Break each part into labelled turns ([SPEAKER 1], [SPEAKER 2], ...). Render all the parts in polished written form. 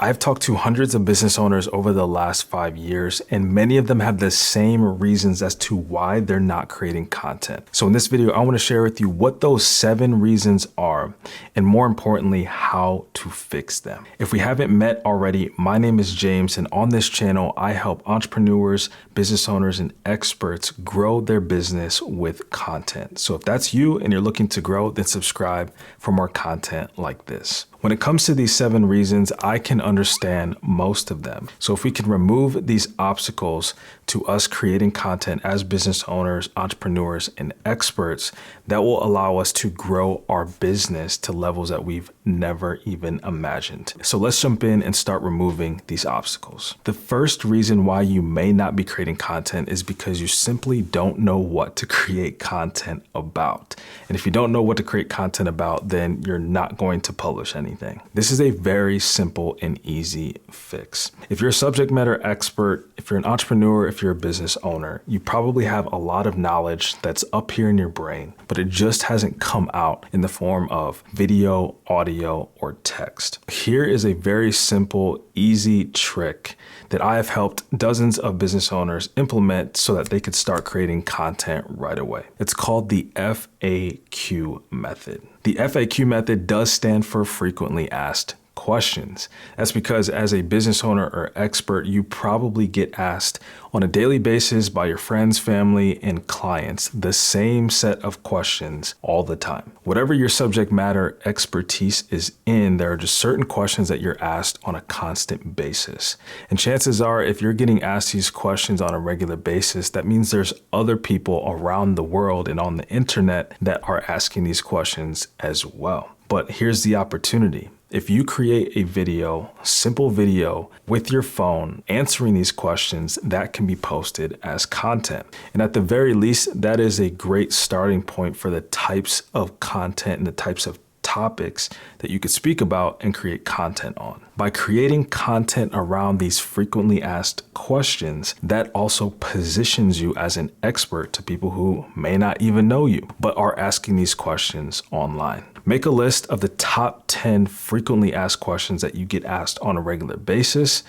[SPEAKER 1] I've talked to hundreds of business owners over the last 5 years, and many of them have the same reasons as to why they're not creating content. So in this video, I want to share with you what those 7 reasons are, and more importantly, how to fix them. If we haven't met already, my name is James, and on this channel, I help entrepreneurs, business owners, and experts grow their business with content. So if that's you and you're looking to grow, then subscribe for more content like this. When it comes to these 7 reasons, I can understand most of them. So if we can remove these obstacles to us creating content as business owners, entrepreneurs, and experts, that will allow us to grow our business to levels that we've never even imagined. So let's jump in and start removing these obstacles. The first reason why you may not be creating content is because you simply don't know what to create content about. And if you don't know what to create content about, then you're not going to publish anything. This is a very simple and easy fix. If you're a subject matter expert, if you're an entrepreneur, if you're a business owner, you probably have a lot of knowledge that's up here in your brain, but it just hasn't come out in the form of video, audio, or text. Here is a very simple, easy trick that I have helped dozens of business owners implement so that they could start creating content right away. It's called the FAQ method. The FAQ method does stand for frequently asked questions. That's because as a business owner or expert, you probably get asked on a daily basis by your friends, family, and clients the same set of questions all the time. Whatever your subject matter expertise is in, there are just certain questions that you're asked on a constant basis. And chances are, if you're getting asked these questions on a regular basis, that means there's other people around the world and on the internet that are asking these questions as well. But here's the opportunity. If you create a video, simple video with your phone answering these questions, that can be posted as content. And at the very least, that is a great starting point for the types of content and the types of topics that you could speak about and create content on. By creating content around these frequently asked questions, that also positions you as an expert to people who may not even know you, but are asking these questions online. Make a list of the top 10 frequently asked questions that you get asked on a regular basis.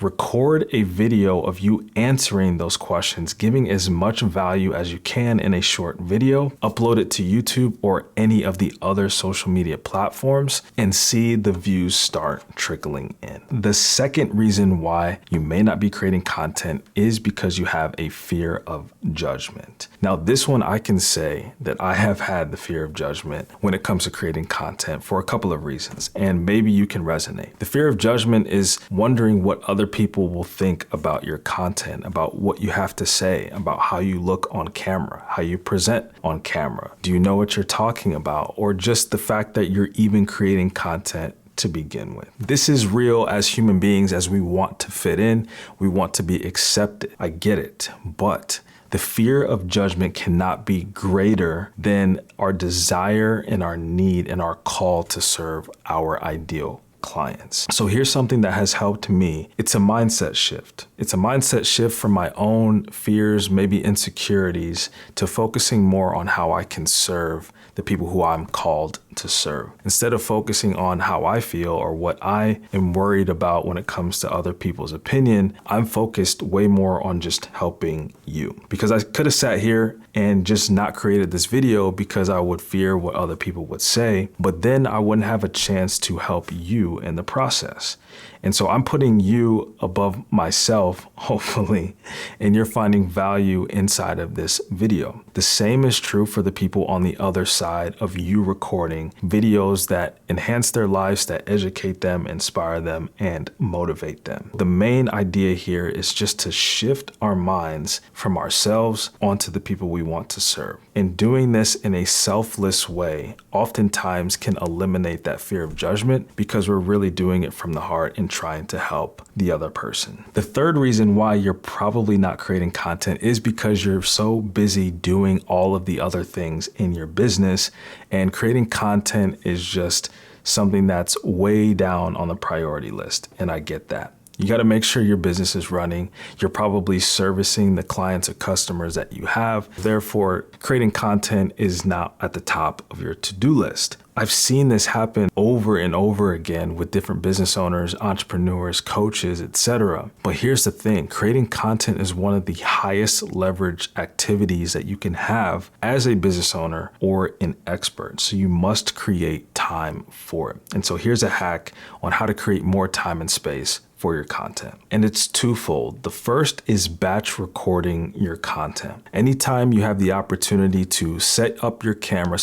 [SPEAKER 1] Record a video of you answering those questions, giving as much value as you can in a short video, upload it to YouTube or any of the other social media platforms, and see the views start trickling in. The second reason why you may not be creating content is because you have a fear of judgment. Now, this one I can say that I have had the fear of judgment when it comes to creating content for a couple of reasons, and maybe you can resonate. The fear of judgment is wondering what other people will think about your content, about what you have to say, about how you look on camera, how you present on camera. Do you know what you're talking about? Or just the fact that you're even creating content to begin with. This is real as human beings, as we want to fit in, we want to be accepted. I get it, but the fear of judgment cannot be greater than our desire and our need and our call to serve our ideal clients. So here's something that has helped me. It's a mindset shift. It's a mindset shift from my own fears, maybe insecurities, to focusing more on how I can serve the people who I'm called to serve. Instead of focusing on how I feel or what I am worried about when it comes to other people's opinion, I'm focused way more on just helping you. Because I could have sat here and just not created this video because I would fear what other people would say, but then I wouldn't have a chance to help you in the process. And so I'm putting you above myself, hopefully, and you're finding value inside of this video. The same is true for the people on the other side of you recording videos that enhance their lives, that educate them, inspire them, and motivate them. The main idea here is just to shift our minds from ourselves onto the people we want to serve. And doing this in a selfless way oftentimes can eliminate that fear of judgment because we're really doing it from the heart and trying to help the other person. The third reason why you're probably not creating content is because you're so busy doing all of the other things in your business, and creating content is just something that's way down on the priority list. And I get that. You got to make sure your business is running. You're probably servicing the clients or customers that you have. Therefore, creating content is not at the top of your to-do list. I've seen this happen over over and over again with different business owners, entrepreneurs, coaches, etc. But here's the thing, creating content is one of the highest leverage activities that you can have as a business owner or an expert. So you must create time for it. And so here's a hack on how to create more time and space for your content. And it's twofold. The first is batch recording your content. Anytime you have the opportunity to set up your camera,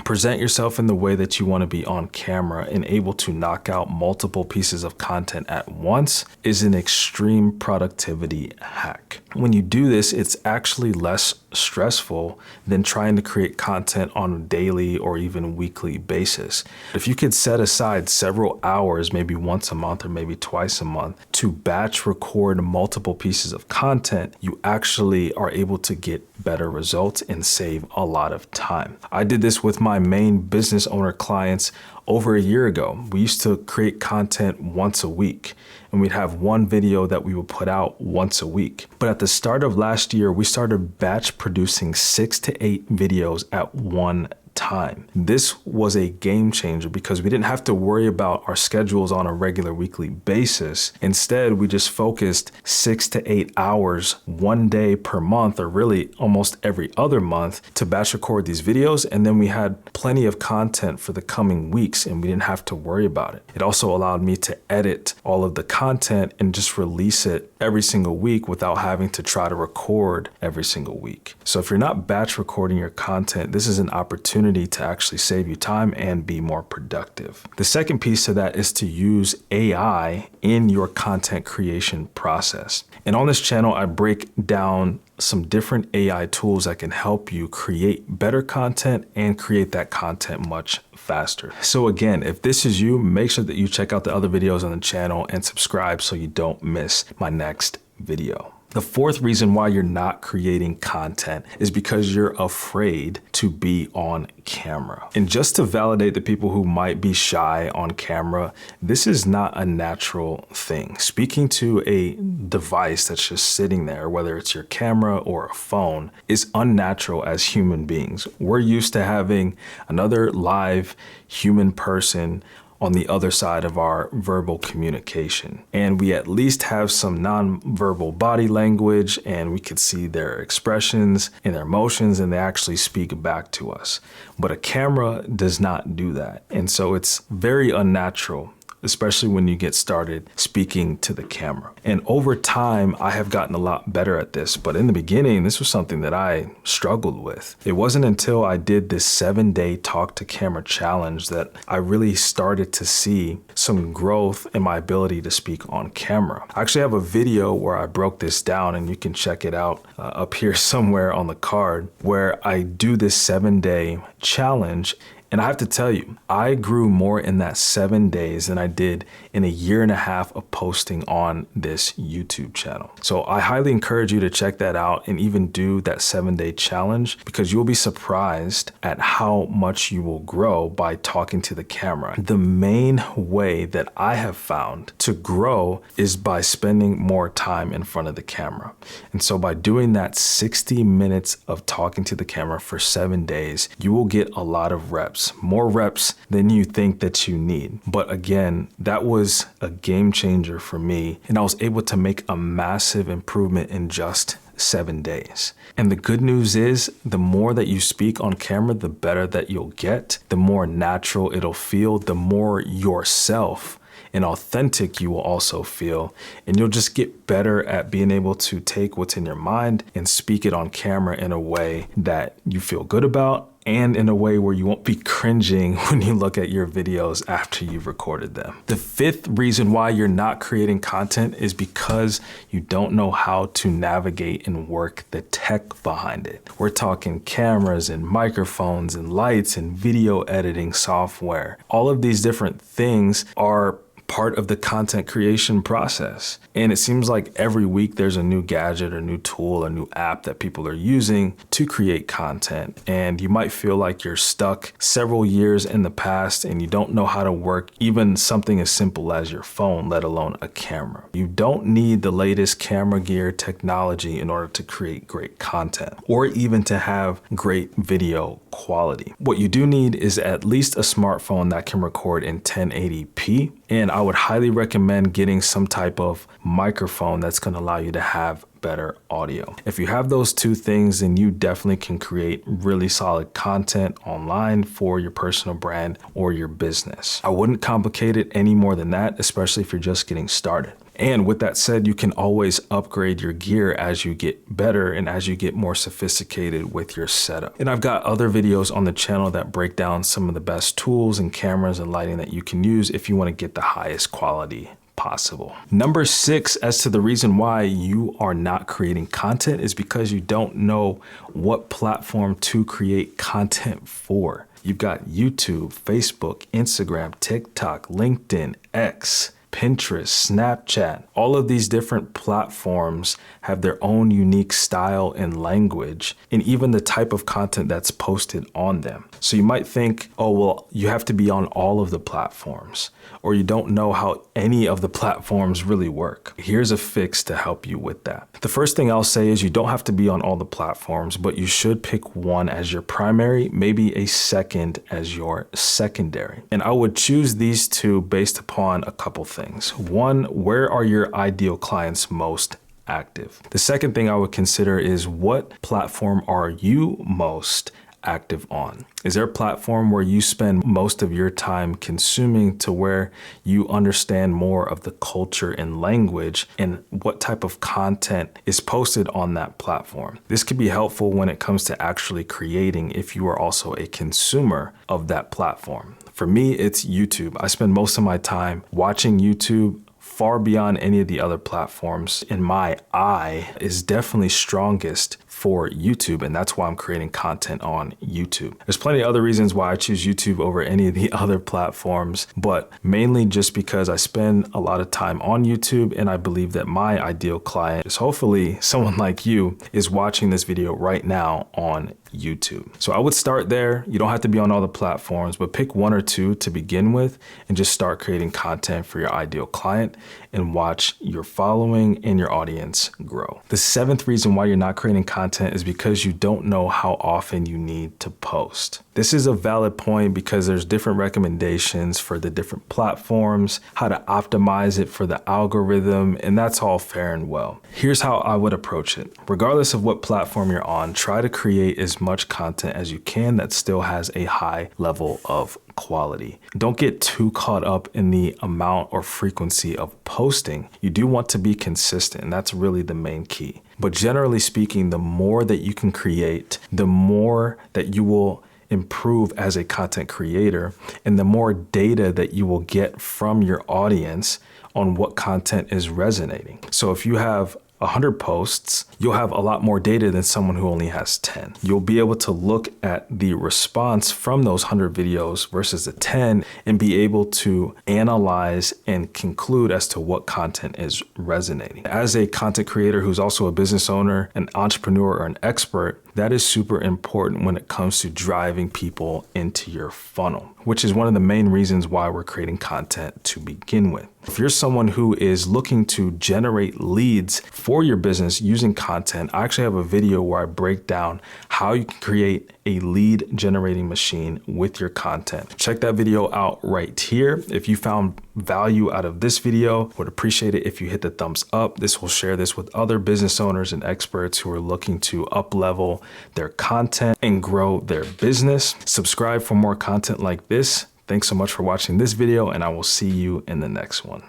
[SPEAKER 1] present yourself in the way that you want to be on camera and able to knock out multiple pieces of content at once is an extreme productivity hack. When you do this, it's actually less stressful than trying to create content on a daily or even weekly basis. If you could set aside several hours, maybe once a month or maybe twice a month, to batch record multiple pieces of content, you actually are able to get better results and save a lot of time. I did this with my main business owner clients over a year ago. We used to create content once a week, and we'd have one video that we would put out once a week. But at the start of last year, we started batch producing 6 to 8 videos at one time. This was a game changer because we didn't have to worry about our schedules on a regular weekly basis. Instead, we just focused 6 to 8 hours one day per month, or really almost every other month, to batch record these videos. And then we had plenty of content for the coming weeks and we didn't have to worry about it. It also allowed me to edit all of the content and just release it every single week without having to try to record every single week. So if you're not batch recording your content, this is an opportunity to actually save you time and be more productive. The second piece to that is to use AI in your content creation process. And on this channel, I break down some different AI tools that can help you create better content and create that content much faster. So again, if this is you, make sure that you check out the other videos on the channel and subscribe so you don't miss my next video. The fourth reason why you're not creating content is because you're afraid to be on camera. And just to validate the people who might be shy on camera, this is not a natural thing. Speaking to a device that's just sitting there, whether it's your camera or a phone, is unnatural as human beings. We're used to having another live human person on the other side of our verbal communication. And we at least have some non-verbal body language, and we could see their expressions and their emotions, and they actually speak back to us. But a camera does not do that. And so it's very unnatural, especially when you get started speaking to the camera. And over time, I have gotten a lot better at this. But in the beginning, this was something that I struggled with. It wasn't until I did this 7-day talk to camera challenge that I really started to see some growth in my ability to speak on camera. I actually have a video where I broke this down, and you can check it out up here somewhere on the card, where I do this 7-day challenge. And I have to tell you, I grew more in that 7 days than I did in a year and a half of posting on this YouTube channel. So I highly encourage you to check that out and even do that 7-day challenge, because you'll be surprised at how much you will grow by talking to the camera. The main way that I have found to grow is by spending more time in front of the camera. And so by doing that 60 minutes of talking to the camera for 7 days, you will get a lot of reps. More reps than you think that you need. But again, that was a game changer for me, and I was able to make a massive improvement in just 7 days. And the good news is, the more that you speak on camera, the better that you'll get, the more natural it'll feel, the more yourself and authentic you will also feel. And you'll just get better at being able to take what's in your mind and speak it on camera in a way that you feel good about, and in a way where you won't be cringing when you look at your videos after you've recorded them. The fifth reason why you're not creating content is because you don't know how to navigate and work the tech behind it. We're talking cameras and microphones and lights and video editing software. All of these different things are part of the content creation process. And it seems like every week there's a new gadget or new tool or new app that people are using to create content. And you might feel like you're stuck several years in the past and you don't know how to work even something as simple as your phone, let alone a camera. You don't need the latest camera gear technology in order to create great content or even to have great video quality. What you do need is at least a smartphone that can record in 1080p. And I would highly recommend getting some type of microphone that's going to allow you to have better audio. If you have those two things, then you definitely can create really solid content online for your personal brand or your business. I wouldn't complicate it any more than that, especially if you're just getting started. And with that said, you can always upgrade your gear as you get better and as you get more sophisticated with your setup. And I've got other videos on the channel that break down some of the best tools and cameras and lighting that you can use if you want to get the highest quality possible. Number 6, as to the reason why you are not creating content, is because you don't know what platform to create content for. You've got YouTube, Facebook, Instagram, TikTok, LinkedIn, X, Pinterest, Snapchat. All of these different platforms have their own unique style and language, and even the type of content that's posted on them. So you might think, oh, well, you have to be on all of the platforms, or you don't know how any of the platforms really work. Here's a fix to help you with that. The first thing I'll say is you don't have to be on all the platforms, but you should pick one as your primary, maybe a second as your secondary. And I would choose these two based upon a couple things. One, where are your ideal clients most active? The second thing I would consider is what platform are you most active on? Is there a platform where you spend most of your time consuming to where you understand more of the culture and language and what type of content is posted on that platform? This could be helpful when it comes to actually creating if you are also a consumer of that platform. For me, it's YouTube. I spend most of my time watching YouTube far beyond any of the other platforms. In my eye is definitely strongest for YouTube, and that's why I'm creating content on YouTube. There's plenty of other reasons why I choose YouTube over any of the other platforms, but mainly just because I spend a lot of time on YouTube, and I believe that my ideal client is hopefully someone like you is watching this video right now on YouTube. So I would start there. You don't have to be on all the platforms, but pick one or two to begin with and just start creating content for your ideal client and watch your following and your audience grow. The 7th reason why you're not creating content is because you don't know how often you need to post. This is a valid point because there's different recommendations for the different platforms, how to optimize it for the algorithm, and that's all fair and well. Here's how I would approach it. Regardless of what platform you're on, try to create as much content as you can that still has a high level of quality. Don't get too caught up in the amount or frequency of posting. You do want to be consistent, and that's really the main key. But generally speaking, the more that you can create, the more that you will improve as a content creator, and the more data that you will get from your audience on what content is resonating. So if you have 100 posts, you'll have a lot more data than someone who only has 10. You'll be able to look at the response from those 100 videos versus the 10 and be able to analyze and conclude as to what content is resonating. As a content creator who's also a business owner, an entrepreneur, or an expert, that is super important when it comes to driving people into your funnel, which is one of the main reasons why we're creating content to begin with. If you're someone who is looking to generate leads for your business using content, I actually have a video where I break down how you can create a lead generating machine with your content. Check that video out right here. If you found value out of this video, would appreciate it if you hit the thumbs up. This will share this with other business owners and experts who are looking to up level their content and grow their business. Subscribe for more content like this. Thanks so much for watching this video, and I will see you in the next one.